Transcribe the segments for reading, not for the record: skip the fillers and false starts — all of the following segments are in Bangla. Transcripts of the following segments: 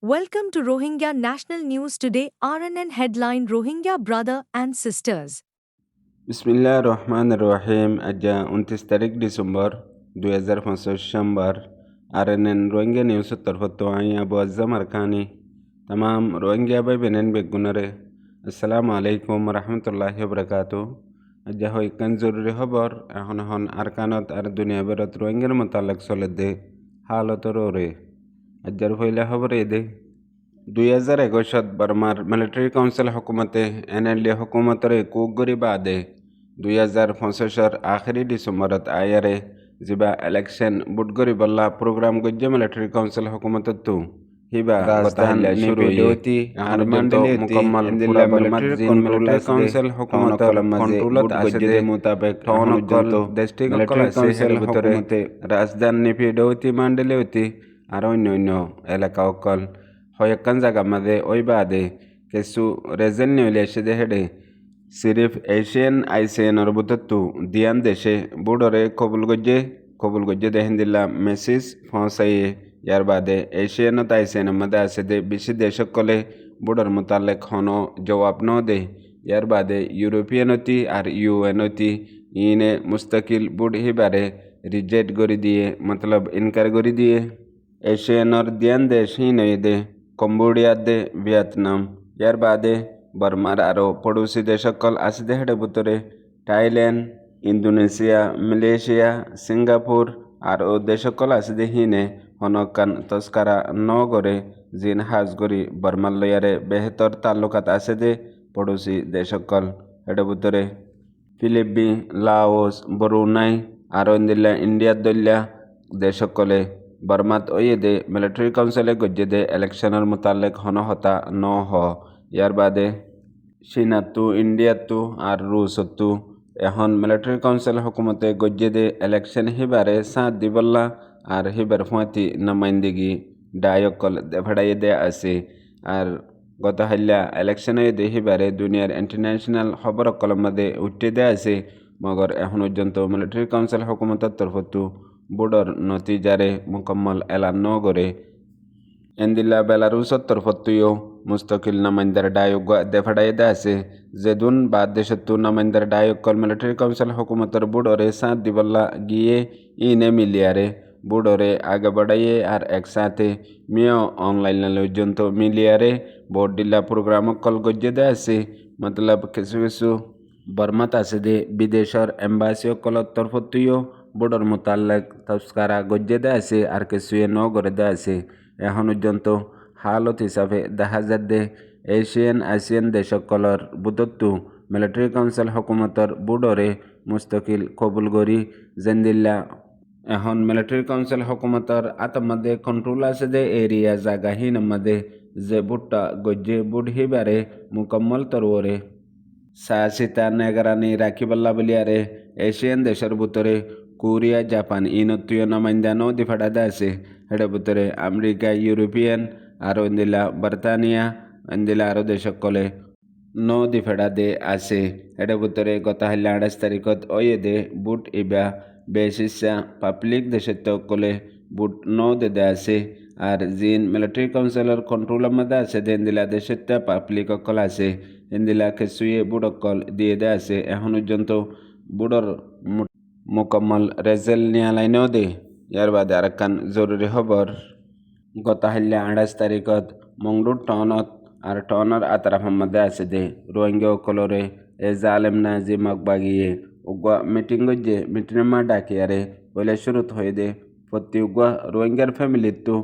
Welcome to Rohingya National News Today. RNN headline: Rohingya brother and sisters. Bismillahirrahmanirrahim. Aja 29 tarik Desember 2025 शंबर RNN रोहिंग्या न्यूज़ तरफतो आई अबू अज़्ज़म अरकानी तमाम रोहिंग्या भाई बहन बेगुनरे अस्सलाम वालेकुम रहमतुल्लाहि व बरकातुहू अजा हो इकन ज़रूरी खबर हन अरकानत और दुनिया भरत रोहिंग्या मुताल्लिक सलदे हालत रोरे अजार फैला खबर दे 2021 बर्मार मिलिट्री काउंसिल हुकूमते NLD हुकूमतरे कुगरी बादे 2025 आखिरी डिसेंबरत आयरे जिबा इलेक्शन बुटगरी बल्ला प्रोग्राम गज्जे मिलिट्री काउंसिल हुकूमततु हिबा राजधानी निफिडोती आरमांडले मुकम्मल पूरा मिलिट्री काउंसिल हुकूमत कंट्रोलत गज्जे मुताबिक टोनकल डिस्ट्रिक्ट काउंसिल हुकूमते राजधानी निफिडोती मांडले होती आरोन्यो एलाका ओकल होयकन जागामध्ये ओइबादे केसु रेजन न्यूलेशे हेडे सिर्फ एशियन आइसेन और बुतत्तु दियान देशे बुडोरे कबुल गज्जे देहिंदिल्ला मेसिस फौसाये यार बादे एशियन ताइसेन मदा आसेदे बिशी देशक कोले बुडर मुताल्लिक होनो जवाब नो दे यार बादे यूरोपियनती और UN इने मुस्तकिल बुड ही बारे रिजेक्ट गरी दिए मतलब इनकार गरी दिए एशियन और दियान देश ही नहीं दे कंबोडिया दे वियतनाम यार बादे बर्मार आरो पड़ोसी देशकल आसिदे हेडे बुतरे थाईलैंड इंडोनेशिया मलेशिया सिंगापुर आरो देशकल आसिदे हिने हनकान तस्कारा न गरे जिन हाज गरी बर्माल लयारे बेहतर ताल्लुकात आसिदे पड़ोसी देशकल हेडे बुतरे फिलिपिन लाओस ब्रुनाई आरो इंडिया दल्ला देशकले बर्मात ओयेदे मिलिट्री काउंसिले गज्जेदे इलेक्शनर मुताल्लिक होनो होता न हो यार बादे चीनातु इंडियातु और रूसतु एहन मिलिट्री काउंसिल हुकूमते गज्जेदे इलेक्शन हिबारे साथ दिबल्ला और हिबार फुआती नुमाइंदगी डायकल देफड़ाई दे आसे और गत हल्ला इलेक्शन दे हिबारे दुनियार इंटरनेशनल खबर कलमदे उठे दे आसे मगर एहन पर्यंत मिलिट्री काउंसिल हुकूमत तरफतु बुडर नतीजारे मुकम्मल ऐलान न करे एंदिल्ला बेलारूस तरफतुयो मुस्तकिल नमाइंदर डायोग देफड़ाई दासे जेदुन बाद देशतु नमाइंदर डायोग कल मिलिट्री काउंसिल हुकूमतर बुडोरे साथ दिबल्ला गिये इने मिलियारे बुडोरे आगे बढ़ाइए और एक साथे मियो ऑनलाइन लजंतो मिलियारे बोर्ड डिल्ला प्रोग्राम कल गज्जे दासे मतलब किसु बर्मात आसे दे विदेशर एम्बासियो कल तरफतुयो बुडर मुताल्लिक तस्कारा गज्जे दासे और किसुए न गरे दासे এখন পর্যন্ত হালত হিসাবে দেখা যাচ্ছে আসিয়ান দেশকলর বুদত্তু মিলিটারি কাউন্সিল হুকুমতর বুডরে মুস্তকিল কবুল গরি জেন্দিল্লা এখন মিলিটারি কাউন্সিল হুকুমতর আতমদে কন্ট্রোল আছে দে এরিয়া জাগাহীন মধ্যে যে বুটটা গজ্জে বুড হিবারে মুকম্মল তরওরে সাহসিতা নেগরানি রাখিবাল্লা বলিয়ারে এশিয়ান দেশের ভিতরে কোরিয়া জাপান ইনতুয় নমাইন্দানো দিফাড়া দাসে হেডে ভিতরে আমেরিকা ইউরোপিয়ান আরো ইন্দিলা বর্তানিয়া ইন্দিলা আরো দেশকলে ন দিফাড়া দে আসে হেডে ভিতরে গত হাল্লা 28 তারিখত way they boot Iba বেশিসা public দেশত কলে বুট ন দে আসে আর জিন মিলিটারি কাউন্সিলর কন্ট্রোলের মধ্যে আছে ইন্দিলা দেশত পাবলিক কল আছে ইন্দিলা কেসুয়ে বুড়কল দিয়ে দে আছে এখন পর্যন্ত বুড়র मुकम्मल रेजल न्यायालय दे यार बाद अरकान जरूरी खबर गत हल्ला 28 तारीखत मंगडू टनत और टनर आतराफ मध्य आसे दे रोहिंग्या कलरे ए जालेम नाजी मकबागिए उगवा मीटिंग जे मीटिंग डाकियारे पहले शुरुत हो दे प्रति उगवा रोहिंग्यार फैमिली तो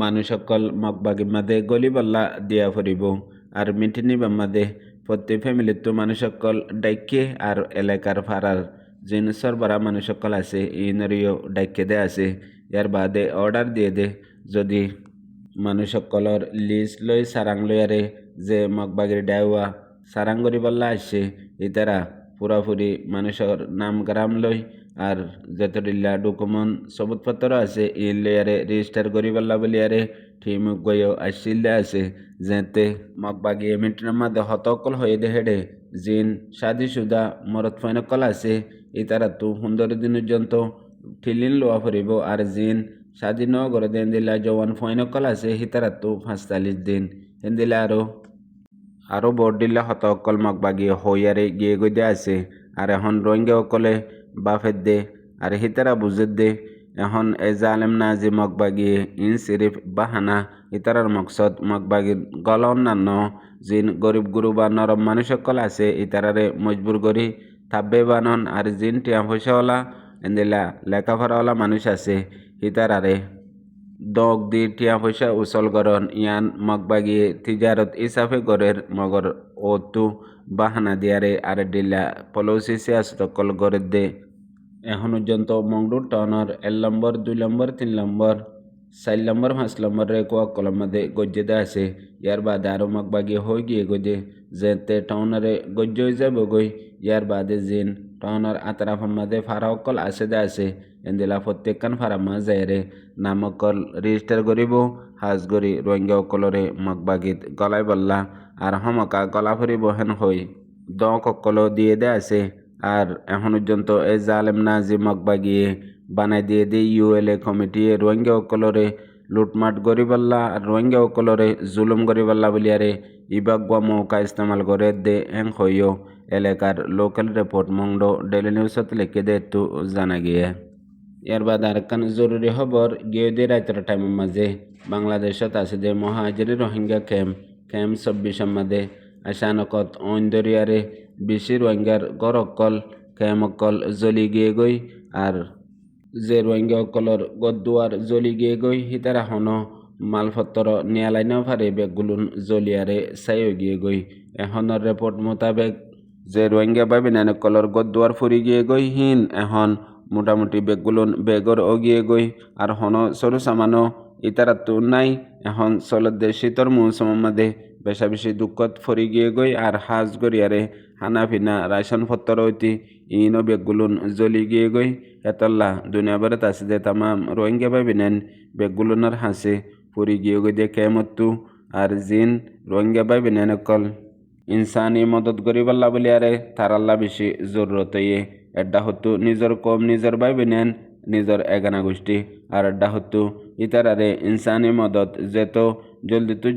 मानुषकल मकबागी मध्य गली बल्ला दिया फरिब और मिटिनी मध्य प्रति फैमिली तो मानुषकल डाइके और एलाकार फारार जिन सरबरा मानुषकल आसे इनरियो डाइके दे आसे यार बादे अर्डार दिए दे जदि मानुषकलर लिस्ट लई सारांग लयारे जे मकबागिर डायवा सारांग गरी बल्ला आसे इतारा पुरापुरी मानुषर नाम ग्राम लई और जतरिल्ला डकुमेंट सबूतपत्र आसे इन लयारे रेजिस्टार गरी बल्ला बलियारे ठीक गयो आसिल्ले आसे जेते मकबागी मिटना मादे हतकल हये दे हेडे जिन शादीशुदा मरद फाइनकल आसे इतारा तो 15 दिन पर्यंत ঠিলিন লোৱা ফুৰিব আৰু জিন স্বাধীন করে দেন দিলা জওয়ান ফয়নকল আছে হিতারাতো 45 দিন হেন্দিলা আরও ভোট দিলে হতকল মগবাগি হইয়ারে গিয়ে গইদে আছে আর এখন রোহিঙ্গা অকলে বাফের দে আর হিতারা বুঝের দে এখন এ জালেম নাজি মগবাগি ইন সিরিফ বাহানা ইতারার মকসদ মগবাগির গল অন্যান্য জিন গরিব গুরু বা নরম মানুষ সকল আছে ইতারারে মজবুর করি থাব্বে বানন আর জিন টিয়া পয়সাওয়ালা এন্দিলা লেখাপড়াওয়ালা মানুষ আছে ইতারারে দগ দি টিয়া পয়সা উচল গরন ইয়ান মগবাগিয়ে তিজারত ইসাফে গরের মগর ও তু বাহানা দিয়ারে আরে ডিলা পলৌসি সিয়াসতকল গরের দে এখন পর্যন্ত মংডুর টনর 1 নম্বর 2 নম্বর 3 নম্বর 4 নম্বর 5 নম্বর রে কোয়া কলম মধ্যে গজ্জেদা আছে ইয়ার বাদে আরো মগবাগি হয়ে গিয়ে গজে যেতে টাউনারে গজ্জ হয়ে যাবে গই ইয়ার বাদে জিন টাউনার আতরাফার মধ্যে ফারাওকল আছে দে আছে এন্দিলা প্রত্যেকখান ফারা মাঝে নামকল রেজিস্টার করিব হাজ গরি রোহিঙ্গা অকলরে মগবাগিত গলায় বললা আর হমকা গলা ফুরিব হেন হই দকল দিয়ে দে আছে আর এখন পর্যন্ত এই জালেম নাজি মগবাগিয়ে বানাই দিয়ে দে ইউএলএ কমিটি রোহিঙ্গা অকলরে লুটমাট গরিবাল্লা আর রোহিঙ্গা অকলরে জুলুম গরিবাল্লা বলিয়ারে ইবাগুয়া মৌকা ইস্তেমাল করে দে হেন হইও এলাকার লোকাল রিপোর্ট মংডো ডেলি নিউজত লিখে দে একটু জানা গিয়ে ইয়ার বাদ আরেকখান জরুরি খবর গিয়ে দিয়ে রাতের টাইমের মাঝে বাংলাদেশত আছে যে মহাজিরি রোহিঙ্গা ক্যাম্প 26 মাঝে আশানকত ঐন্দরিয়ারে বেশি রোহিঙ্গার গড়কল ক্যাম্পকল জ্বলি গিয়ে গই আর যে রোহিঙ্গা অকলর গদ্দুয়ার জ্বলি গিয়ে গই হিতারা হন মালপত্র নিয়ালাইনেও পারে বেগগুলুন জ্বলিয়ারে চাইও গিয়ে গই এখনের রিপোর্ট মোতাবেক যে রোহিঙ্গা বাবিনানকলর গদ্দুয়ার ফুরি গিয়ে গই হিন এখন মোটামুটি বেগগুলুন বেগর অগিয়ে গই আর হন সরু সামানো ইতারা তো নাই এখন চলতে শীতর মৌসুমের মধ্যে বেশা বেশি দুঃখত ফরি গিয়ে গই আর হাজ গড়িয়ারে হানা ফিনা রাইসন পত্তর হইতি ইনো বেগগুলুন জ্বলি গিয়ে গই এতল্লা দুনিয়া বেড়াত আছে যে তামাম রোহিঙ্গা ভাবিনেন বেগগুলুনার হাসে ফুরি গিয়ে গই দিয়ে কেমত্তু আর জিন রোহিঙ্গা ভাবিনেন অকল ইনসানি মদত গরিবাল্লা বলিয়ারে তারাল্লা বেশি জরুরত ইয়ে এড্ডা হতো নিজের কম নিজের ভাবিনেন নিজের এগানা গোষ্ঠী আর এড্ডা হতো ইতারারে ইনসানি মদত যেত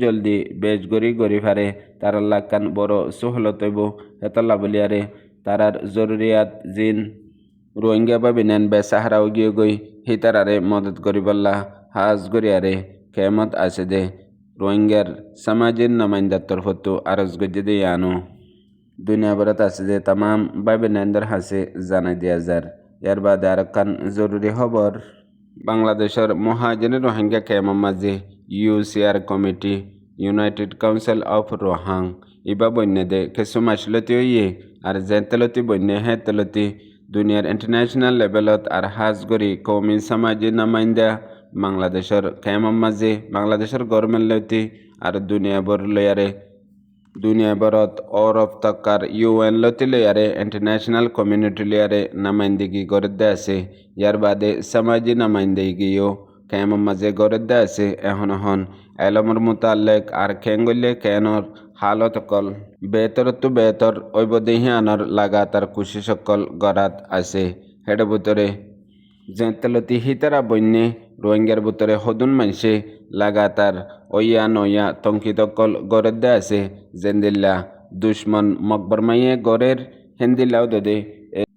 জলদি বেশ গরি ফারে তারাল্লা কান বড় সহলত হইব হেতল্লা বলিয়ারে তারার জরুরিয়াত জিন রোহিঙ্গা ভাবিনেন বেসাহারাও গিয়ে গই হিতারারে মদত গরিবাল্লা হাজ গরিয়ারে কেমত আছে দে রোহিঙ্গার সমাজের নামাইন্দার তরফতো আরজ গজে দিয়ে আনো দুনিয়া ভরত আছে যে তামাম ভাবিনেনদের হাসে জানাই দিয়া যার ইয়ার বাদে আর কান জরুরি খবর বাংলাদেশের মহাজনী রোহিঙ্গা ক্যাম্পের মাঝে ইউসিআর committee United Council of Rohang ইবা বন্যে দে কিছু মাসলতি হইয়ে আর যে তেলতি বন্যে হে তেলতি দুনিয়ার ইন্টারন্যাশনাল লেভেলত আর হাজ গরি কৌমি সমাজী নামাইন্দা বাংলাদেশের ক্যাম্পের মাঝে বাংলাদেশের গভর্নমেন্ট লইতি আর দুনিয়া ভর লয়ারে দুনিয়া ভরত অরব তক্কার ইউএন লতি লয়ারে ইন্টারন্যাশনাল কমিউনিটি লয়ারে নামাইন্দিগি গড়ে আছে ইয়ার বাদে সমাজী নামাইন্দিগিও ক্যাম্পের মাঝে গড়ে আছে এখন এলমর মোতালেক আর খেঙ্গলে কেনর হালত কল বেতর ঐবদেহি আনর লাগাতার কুশি সকল গড়াত আছে হেডে ভিতরে যেতলতি হিতারা বন্যে রোহিঙ্গার ভিতরে হদুন মানসে লাগাতার নয়া তঙ্কিতকল গড়ে আছে জেন্দিল্লা দুশ্মন মকবরমাইয়ে গড়ের হেন্দিল্লাও দে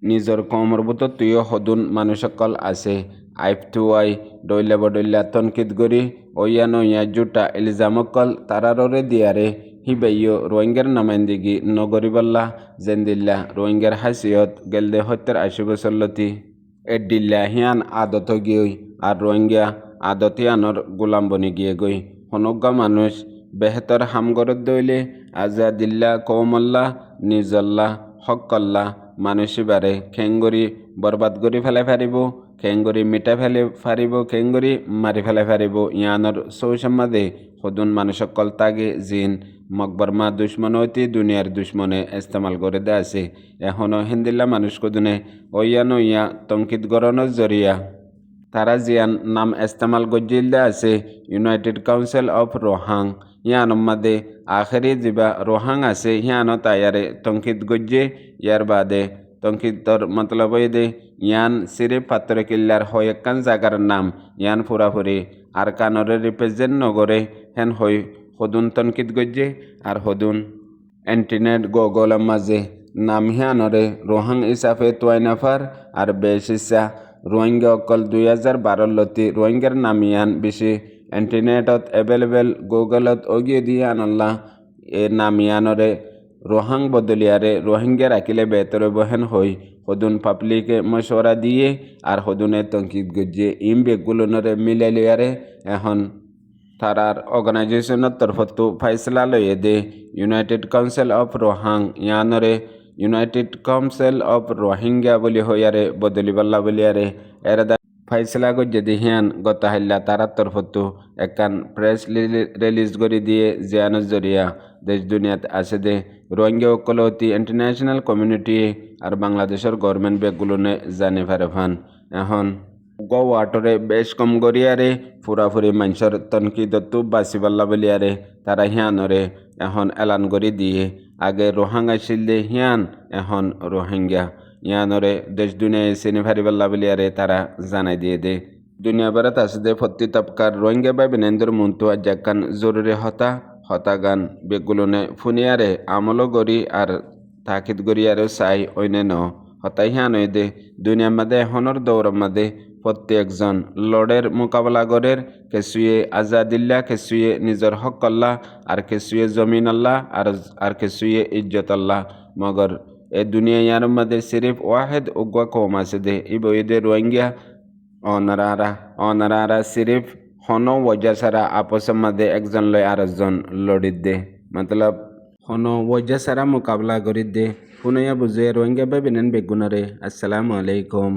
নিজর কমর ভিতর তুইও হদুন মানুষকল আছে আইফ টুয়াই ডইলা তনকিত গরি নয়া জুটা ইলজামকল তারারে দিয়ারে হিবাইও রোহিঙ্গার নামাইন্দিগি নগরিবাল্লা জেন্দিল্লা রোহিঙ্গার হাসিয়ত গেলদে 70-80 বছর লতি এডিল্লা হিয়ান আদত গিয়ে আর রোহিঙ্গা আদতিয়ানর গোলাম বনি গিয়ে গই হনজ্ঞা মানুষ বেহতর হামগরত দইলে আজাদিল্লা কৌমল্লা নিজল্লা হকল্লা মানুষই বারে খেঙ্গরি বরবাদ করি ফেলে ফারিব খেঙ্গরি মিটা ফেলে ফারিব খেঙ্গরি মারি ফেলে ফারিব ইয়ানর সৌসম্মাদে সদুন মানুষকল তাগে জিন মকবরমা দুশ্মন হইতে দুনিয়ার দুশ্মনে ইস্তেমাল করে দে আছে এখনও হিন্দিল্লা মানুষ কদুনে ইয়া তঙ্কিত গরণের জরিয়া তারা জিয়ান নাম ইস্তেমাল গজ্জিল আছে ইউনাইটেড কাউন্সিল অফ রোহাং ইয়ানোর মাদে আখেরি যিবা রোহাং আছে হিয়ানো তায়ারে তঙ্কিত গজ্জে ইয়ার বাদে তংকিতর মতলব দে ইয়ান সিরিফ পাত্রে কিল্লার হয়েকান জাগার নাম ইয়ান পুরাপুরি আর কানরে রিপ্রেজেন্ট নগরে হেন হই হদুন তনকিত গজ্জে আর হদুন এন্টিনেট গগলের মাঝে নাম হিয়ানরে রোহাং ইসাফে তোয়াইনাফার আর বেশিসা রোহিঙ্গা অকল 2012 লতি রোহিঙ্গার নাম ইয়ান বেশি এন্টিনেটত এভেলেবেল গুগলত অগিয়ে দিয়ে আনল্লা এ নাম ইয়ানরে রোহাং বদলিয়ারে রোহিঙ্গা রাখিলে বেতরে বহেন হই হদুন পাবলিকে মশওয়ারা দিয়ে আর হদুনে তঙ্কিত গজ্জে ইম বেগুলোনরে মিলালিয়ারে এখন তারার অর্গানাইজেশনের তরফতো ফাইসলা লয়ে the United Council of Rohang ইয়ানরে ইউনাইটেড কাউন্সিল অফ রোহিঙ্গা বলি হইয়ারে বদলিবাল্লা বলিয়ারে এরাদা ফাইসলা গজ্জে দিহিয়ান গত হাইল্লা তারার তরফতো একান প্রেস রিলিজ করে দিয়ে জিয়ানোর জরিয়া দেশ দুনিয়াত আছে দে রোহিঙ্গা অকলতি ইন্টারন্যাশনাল কমিউনিটি আর বাংলাদেশের গভর্নমেন্ট বেগগুলোনে জানি পারে ফান এখন ওয়াটরে বেশ কম গরিয়ারে পুরাপুরি মানুষের তনকিদত্তু বাঁচিবাল্লা বলিয়ারে তারা হিয়ানরে এখন এলান গড়ি দিয়ে আগে রোহাং আসিল দে হিয়ান এখন রোহিঙ্গা ইয়ানরে দেশ দুনিয়ায় চিনি ফারিবাল্লা বলিয়ারে তারা জানাই দিয়ে দে দুনিয়া বেড়াত আছে দে ফত্তি তপকার রোহিঙ্গা বা বিনেন্দ্র মুন্তু জাকান জরুরি হতাগান বেগুলোনে ফুনিয়ারে আমলো গড়ি আর তাকিদ গড়িয়ারে চাই অন্যান্য হতাই হিয়ান দে দুনিয়ার মাঝে এখনের দৌড়ের মাঝে প্রত্যেকজন লড়ের মোকাবেলা গড়ের কেসুয়ে আজাদিল্লা কেসুয়ে নিজের হক আল্লাহ আর কেসুয়ে জমিন আল্লাহ আর কেসুয়ে ইজ্জত আল্লাহ মগর এ দুনিয়া ইয়ার মধ্যে সিরিফ ওয়াহেদ উগ্বা কম আছে দে ইবইদে রোহিঙ্গা অনারারা সিরিফ হন ওজা সারা আপসের মধ্যে একজন লয় আরেকজন লড়িত দে মতলব হন ওজা সারা মোকাবেলা করি দে পুনয়া বুঝে রোহিঙ্গা বেবিনেন বেগুনারে আসসালামু আলাইকুম।